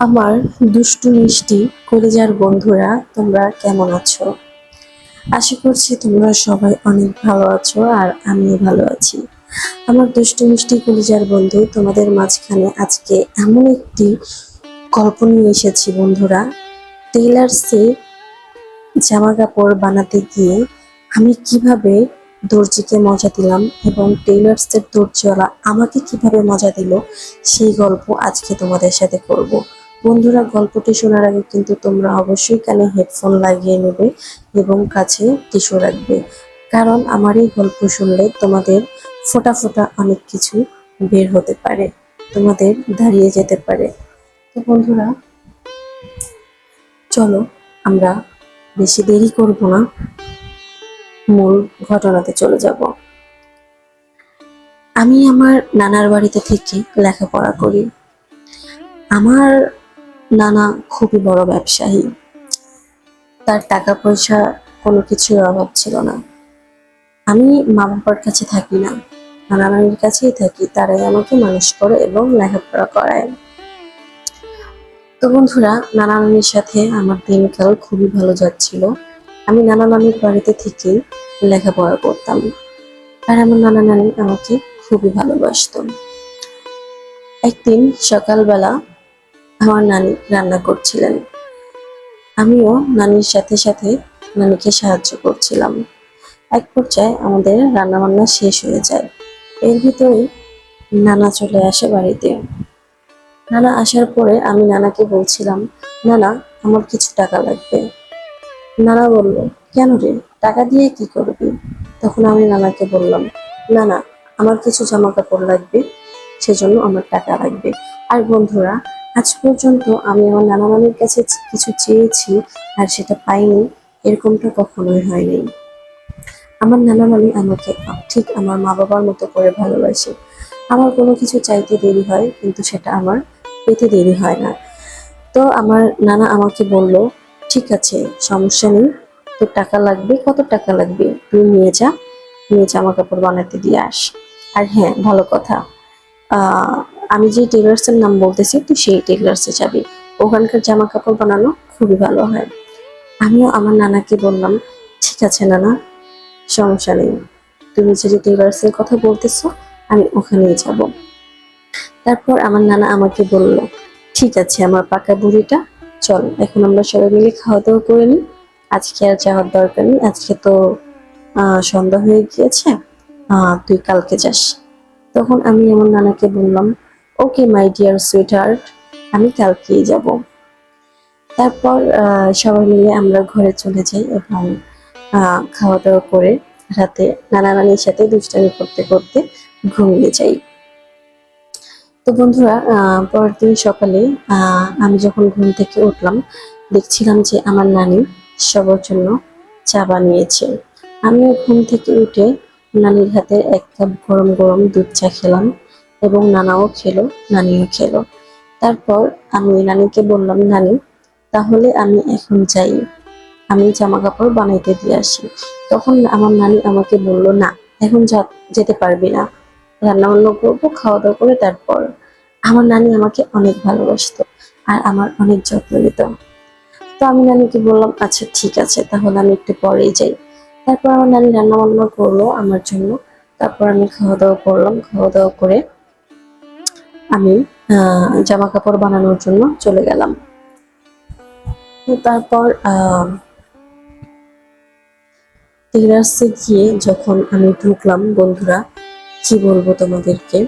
আমার দুষ্টু মিষ্টি কলিজার বন্ধুরা, তোমরা কেমন আছো? আশা করছি তোমরা সবাই অনেক ভালো আছো আর আমিও ভালো আছি। আমার দুষ্টু মিষ্টি কলিজার বন্ধু, তোমাদের মাঝখানে আজকে এমন একটি গল্প নিয়ে এসেছি বন্ধুরা। টেইলার্সে জামা কাপড় বানাতে গিয়ে আমি কিভাবে দর্জিকে মজা দিলাম এবং টেইলার্সের দর্জিওয়ালা আমাকে কিভাবে মজা দিল, সেই গল্প আজকে তোমাদের সাথে করব। বন্ধুরা, গল্পটি শোনার আগে কিন্তু তোমরা অবশ্যই কানে হেডফোন লাগিয়ে নেবে এবং কাছে টিস্যু রাখবে, কারণ আমার এই গল্প শুনলে তোমাদের ফোঁটা ফোঁটা অনেক কিছু বের হতে পারে, তোমাদের দাঁড়িয়ে যেতে পারে। তো বন্ধুরা, চলো আমরা বেশি দেরি করব না, মূল ঘটনাতে চলে যাব। আমি আমার নানার বাড়িতে থেকে লেখাপড়া করি। আমার নানা খুবই বড় ব্যবসায়ী, তার টাকা পয়সা কোনো কিছুর অভাব ছিল না। আমি মা বাবার কাছে থাকি না, নানা নানির কাছেই থাকি, তারাই আমাকে মানুষ করে এবং লেখাপড়া করায়। তো বন্ধুরা, নানা নানির সাথে আমার দিনকাল খুবই ভালো যাচ্ছিল। আমি নানা নানির বাড়িতে থেকেই লেখাপড়া করতাম, আর আমার নানা নানি আমাকে খুবই ভালোবাসতো। একদিন সকালবেলা আমার নানি রান্না করছিলেন, আমিও নানির সাথে সাথে নানিকে সাহায্য করছিলাম। এক পর্যায়ে আমাদের রান্না বান্না শেষ হয়ে যায়। এর ভিতরেই নানা চলে আসে বাড়িতে। নানা আসার পরে আমি নানাকে বলছিলাম, নানা, আমার কিছু টাকা লাগবে। নানা বলল, কেন রে, টাকা দিয়ে কি করবি? তখন আমি নানাকে বললাম, নানা, আমার কিছু জামা কাপড় লাগবে, সেজন্য আমার টাকা লাগবে। আর বন্ধুরা, আজ পর্যন্ত আমি আমার নানা নানির কাছে কিছু চেয়েছি আর সেটা পাইনি, এরকমটা কখনোই হয়নি। আমার নানা নানি আমাকে ঠিক আমার মা বাবার মতো করে ভালোবাসে। আমার কোনো কিছু চাইতে দেরি হয়, কিন্তু সেটা আমার পেতে দেরি হয় না। তো আমার নানা আমাকে বলল, ঠিক আছে, সমস্যা নেই, তোর টাকা লাগবে, কত টাকা লাগবে তুই নিয়ে যা, নিয়ে জামা কাপড় বানাতে দিয়ে আস। আর হ্যাঁ, ভালো কথা, আহ আমি যে টেলার্সের নাম বলতেছি তুই সেই টেলার্সে যাবি, ওখানকার জামা কাপড় বানানো খুবই ভালো হয়। আমিও আমার নানাকে বললাম, ঠিক আছে নানা, সমস্যা নেই, তুমি যে টেলার্সের কথা বলতেছো আমি ওখানেই যাব। তারপর আমার নানা আমাকে বলল, ঠিক আছে আমার পাকা বুড়িটা, চল এখন আমরা সবাই মিলে খাওয়া দাওয়া করে নিই, আজকে আর যাওয়ার দরকার নেই, আজকে তো সন্ধ্যা হয়ে গিয়েছে, তুই কালকে যাস। তখন আমি আমার নানাকে বললাম, ওকে মাই ডিয়ার সুইট হার্ট, আমি কালকেই যাব। তারপর সবাই মিলে আমরা ঘরে চলে যাই এবং খাওয়া দাওয়া করে রাতে নানা নানির সাথে দুষ্টামি করতে করতে ঘুমিয়ে যাই। তো বন্ধুরা, পরের দিন সকালে আমি যখন ঘুম থেকে উঠলাম, দেখছিলাম যে আমার নানি সবার জন্য চা বানিয়েছে। আমিও ঘুম থেকে উঠে নানির হাতে এক কাপ গরম গরম দুধ চা খেলাম এবং নানাও খেলো, নানিও খেলো। তারপর আমি নানিকে বললাম, নানি, তাহলে আমি এখন যাই, আমি জামা কাপড় বানাইতে দিয়ে আসি। তখন আমার নানি আমাকে বলল, না, এখন যেতে পারবি না, রান্না বান্না করবো, খাওয়া দাওয়া করে তারপর। আমার নানি আমাকে অনেক ভালোবাসতো আর আমার অনেক যত্ন নিত। তো আমি নানিকে বললাম, আচ্ছা ঠিক আছে, তাহলে আমি একটু পরেই যাই। তারপর আমার নানি রান্না বান্না করলো আমার জন্য। তারপর আমি খাওয়া দাওয়া করলাম, খাওয়া দাওয়া করে আমি জামা কাপড় বানানোর জন্য চলে গেলাম। তো তারপর টেরাসে গিয়ে যখন আমি ঢুকলাম বন্ধুরা, কি বলবো তোমাদেরকে,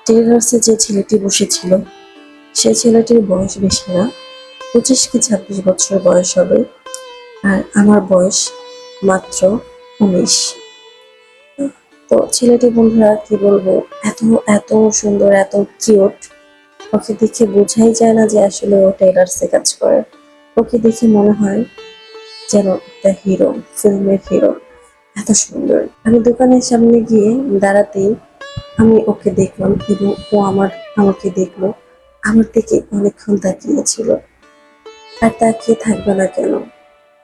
টেরাসে যে ছেলেটি বসেছিল সে ছেলেটির বয়স বেশি না, 25 কি 26 বছর বয়স হবে, আর আমার বয়স মাত্র 19। তো ছেলেটি বন্ধুরা, কি বলবো, এত এত সুন্দর, এত কিউট, ওকে দেখে বোঝাই যায় না যে আসলে ও টেলার্সে কাজ করে। ওকে দেখে মনে হয় যেন একটা হিরো, ফিল্মের হিরো, এত সুন্দর। আমি দোকানের সামনে গিয়ে দাঁড়াতেই আমি ওকে দেখলাম এবং ও আমাকে দেখলো, আমার দিকে অনেকক্ষণ তাকিয়েছিল। আর তাকিয়ে থাকবে না কেন,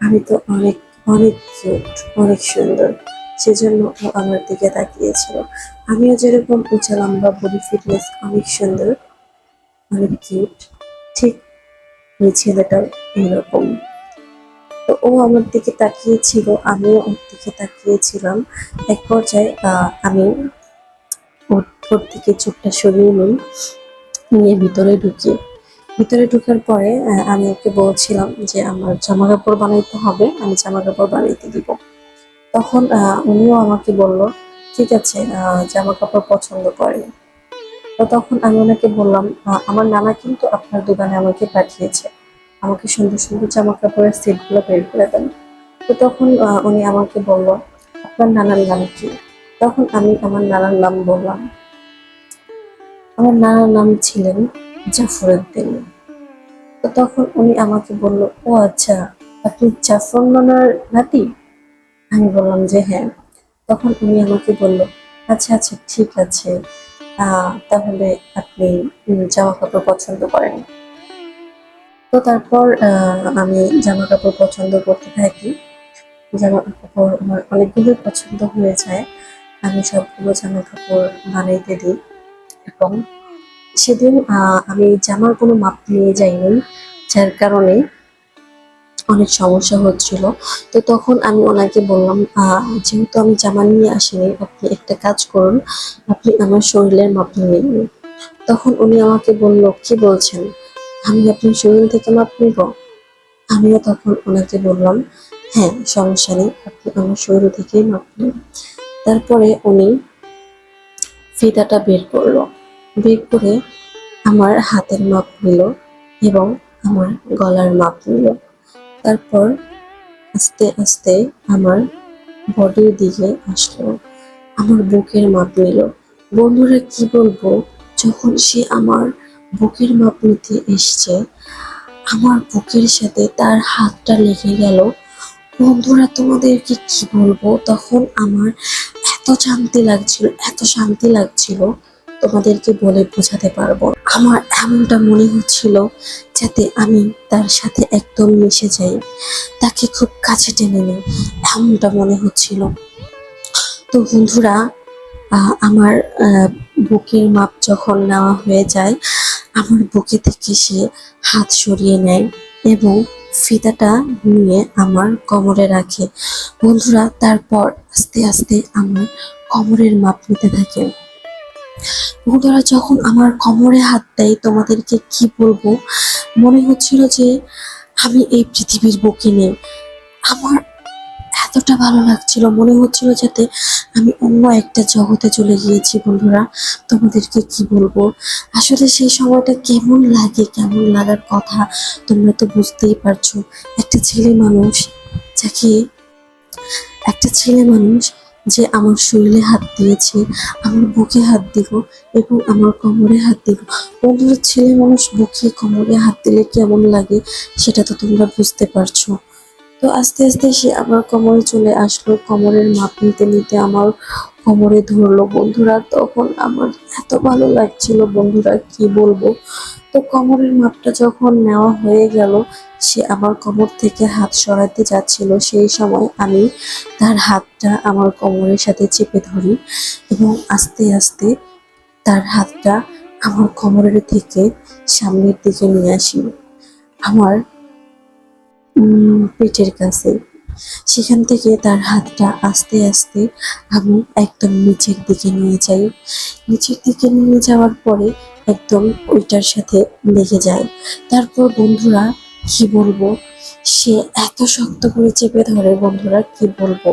আমি তো অনেক অনেক কিউট, অনেক সুন্দর, সেজন্য ও আমার দিকে তাকিয়েছিল। আমিও যেরকম উঁচা লম্বা, বডি ফিটনেস অনেক সুন্দর, অনেক কিউট, ঠিক ওই ছেলেটাও এরকম। তো ও আমার দিকে তাকিয়েছিল, আমিও ওর দিকে তাকিয়েছিলাম। এক পর্যায়ে আমি ওর ওর দিকে চোখটা সরিয়ে নিয়ে ভিতরে ঢোকার পরে আমি ওকে বলছিলাম যে আমার জামা কাপড় বানাইতে হবে, আমি জামা কাপড় বানাইতে দিব। তখন উনিও আমাকে বলল, ঠিক আছে, জামা কাপড় পছন্দ করে। তো তখন আমি ওনাকে বললাম, আমার নানা কিন্তু আপনার দোকানে আমাকে পাঠিয়েছে, আমাকে সুন্দর সুন্দর জামা কাপড়ের সেটগুলো বের করে দেন। তো তখন উনি আমাকে বলল, আপনার নানার নাম কি? তখন আমি আমার নানার নাম বললাম। আমার নানার নাম ছিলেন জাফর উদ্দিন। তো তখন উনি আমাকে বলল, ও আচ্ছা, আপনি জাফর নানার নাতি? আমি বললাম যে হ্যাঁ। তখন উনি আমাকে বলল, আচ্ছা আচ্ছা, ঠিক আছে, তাহলে আপনি জামা কাপড় পছন্দ করেন। তো তারপর আমি জামা কাপড় পছন্দ করতে থাকি। জামা কাপড় আমার অনেকগুলো পছন্দ হয়ে যায়। আমি সবগুলো জামা কাপড় বানাইতে দিই এবং সেদিন আমি জামার কোনো মাপ নিয়ে যাইনি, যার কারণে অনেক সমস্যা হচ্ছিল। তো তখন আমি ওনাকে বললাম, যেহেতু আমি জামা নিয়ে আসিনি, আপনি একটা কাজ করুন, আপনি আমার শরীরের মাপ নিয়ে নিন। তখন উনি আমাকে বলল, কি বলছেন, আমি আপনার শরীর থেকে মাপ নিব? আমিও তখন ওনাকে বললাম, হ্যাঁ, সমস্যা নেই, আপনি আমার শরীর থেকেই মাপ নিন। তারপরে উনি ফিতাটা বের করলো, বের করে আমার হাতের মাপ নিল এবং আমার গলার মাপ নিল। তারপর আস্তে আস্তে আমার বডির দিকে আসলো, আমার বুকের মাপ নিল। বন্ধুরা কি বলবো, যখন সে আমার বুকের মাপ নিতে এসছে, আমার বুকের সাথে তার হাতটা লেগে গেল। বন্ধুরা তোমাদেরকে কি বলবো, তখন আমার এত শান্তি লাগছিল, তোমাদেরকে বলে বোঝাতে পারবো না। আমার এমনটা মনে হচ্ছিল যাতে আমি তার সাথে একদম মিশে যাই, তাকে খুব কাছে টেনে নিই, এমনটা মনে হচ্ছিল। তো বন্ধুরা, আমার বুকের মাপ যখন নেওয়া হয়ে যায়, আমার বুকে থেকে সে হাত সরিয়ে নেয় এবং ফিতাটা নিয়ে আমার কোমরে রাখে। বন্ধুরা, তারপর আস্তে আস্তে আমার কোমরের মাপ নিতে থাকে। বন্ধুরা, যখন আমার কোমরে হাত দেয়, তোমাদেরকে কি বলবো, মনে হচ্ছিল যে আমি এই পৃথিবীর বুকে নেই। আমার এতটা ভালো লাগছিল, মনে হচ্ছিল যাতে আমি অন্য একটা জগতে চলে গিয়েছি। বন্ধুরা, তোমাদেরকে কি বলবো, আসলে সেই সময়টা কেমন লাগে, কেমন লাগার কথা তোমরা তো বুঝতেই পারছো। একটা ছেলে মানুষ যাকে একটা ছেলে মানুষ যে আমার শরীরে হাত দিয়েছে, আমার বুকে হাত দিল এবং আমার কোমরে হাত দিল। বন্ধুরা, ছেলে মানুষ বুকে কোমরে হাত দিলে কেমন লাগে সেটা তো তোমরা বুঝতে পারছো। তো আস্তে আস্তে সে আমার কোমরে চলে আসলো, কোমরের মাপ নিতে নিতে আমার কোমরে ধরলো। বন্ধুরা, তখন আমার এত ভালো লাগছিল, বন্ধুরা কি বলবো। তো কোমরের মাপটা যখন নেওয়া হয়ে গেল, সে আমার কোমর থেকে হাত সরাতে যাচ্ছিল, সেই সময় আমি তার হাতটা আমার কোমরের সাথে চেপে ধরি এবং আস্তে আস্তে তার হাতটা আমার কোমরের থেকে সামনের দিকে নিয়ে আসি, আমার পেটের কাছে। সেখান থেকে তার হাতটা আস্তে আস্তে আমি একদম নিচের দিকে নিয়ে যাই। নিচের দিকে নিয়ে যাওয়ার পরে একদম ওইটার সাথে লেগে যায়। তারপর বন্ধুরা কি বলবো, সে এত শক্ত করে চেপে ধরে, বন্ধুরা কি বলবো,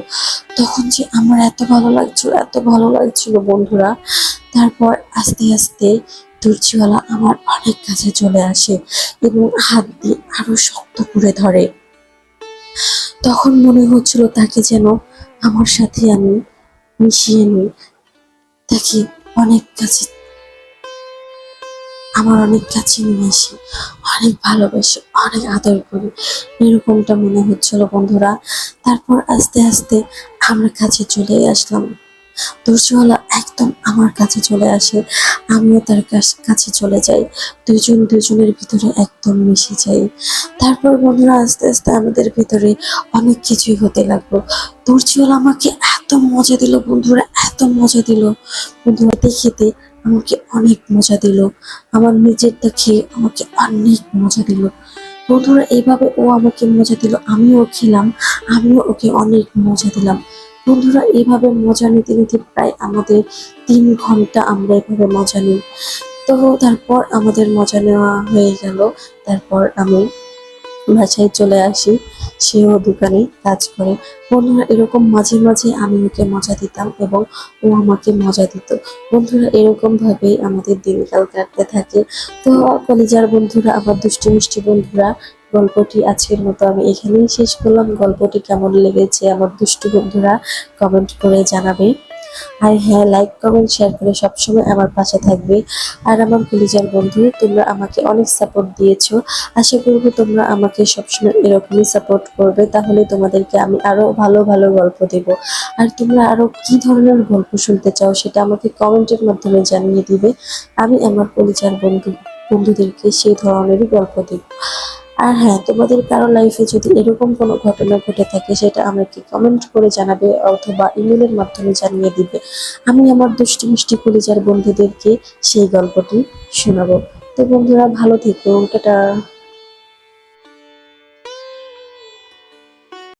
তখন যে আমার এত ভালো লাগছিল বন্ধুরা। তারপর আস্তে আস্তে দর্জিওয়ালা আমার অনেক কাছে চলে আসে এবং হাত দিয়ে আরো শক্ত করে ধরে। তখন মনে হচ্ছিল তাকে যেন আমার সাথে আমি মিশিয়ে নিই, তাকে অনেক কাছে অনেক কাছে নিয়ে আসি, অনেক ভালোবাসি, অনেক আদর করি, এরকমটা মনে হচ্ছিল বন্ধুরা। তারপর আস্তে আস্তে আমরা কাছে চলে আসলাম। দর্জিওয়ালা একদম আমার কাছে চলে আসে, আমিও তার কাছে চলে যাই। দুজন দুজনের ভিতরে একদম মিশে যাই। তারপর বন্ধুরা আস্তে আস্তে আমাদের ভিতরে অনেক কিছুই হতে লাগলো। তুর্চিওয়ালা আমাকে এত মজা দিল বন্ধুরা, এত মজা দিল বন্ধুরা, খেতে আমাকে অনেক মজা দিল। আমার নিজেরটা খেয়ে আমাকে অনেক মজা দিল বন্ধুরা। এইভাবে ও আমাকে মজা দিল, আমিও খেলাম, আমিও ওকে অনেক মজা দিলাম বন্ধুরা। এইভাবে মজা নিতে নিতে প্রায় আমাদের 3 ঘন্টা আমরা এভাবে মজা নিই। তো তারপর আমাদের মজা নেওয়া হয়ে গেল। তারপর আমি বাসায় চলে আসি। সেও দোকানে কাজ করে বন্ধুরা। এরকম মাঝে মাঝে আমি ওকে মজা দিতাম এবং ও আমাকে মজা দিত বন্ধুরা। এরকম ভাবেই আমাদের দিনকাল কাটতে থাকে। তো কলিজার বন্ধুরা, আমার দুষ্টু মিষ্টি বন্ধুরা, গল্পটি আজকের মতো আমি এখানেই শেষ করলাম। গল্পটি কেমন লেগেছে আমার দুষ্টু বন্ধুরা কমেন্ট করে জানাবে। আর হ্যাঁ, লাইক কমেন্ট শেয়ার করে সবসময় আমার পাশে থাকবে। আর আমার কলিজার বন্ধু, তোমরা আমাকে অনেক সাপোর্ট দিয়েছো। আশা করবো তোমরা আমাকে সবসময় এরকমই সাপোর্ট করবে, তাহলে তোমাদেরকে আমি আরো ভালো ভালো গল্প দেব। আর তোমরা আরো কি ধরনের গল্প শুনতে চাও সেটা আমাকে কমেন্টের মাধ্যমে জানিয়ে দিবে। আমি আমার কলিজার বন্ধুদেরকে সেই ধরনেরই গল্প দেব। আর হ্যাঁ, তোমাদের কারো লাইফে যদি এরকম কোনো ঘটনা ঘটে থাকে সেটা আমাকে কমেন্ট করে জানাবে অথবা ইমেলের মাধ্যমে জানিয়ে দিবে। আমি আমার দুষ্টু মিষ্টি কলিজার বন্ধুদেরকে সেই গল্পটি শোনাবো। তো বন্ধুরা, ভালো থেকো, টাটা।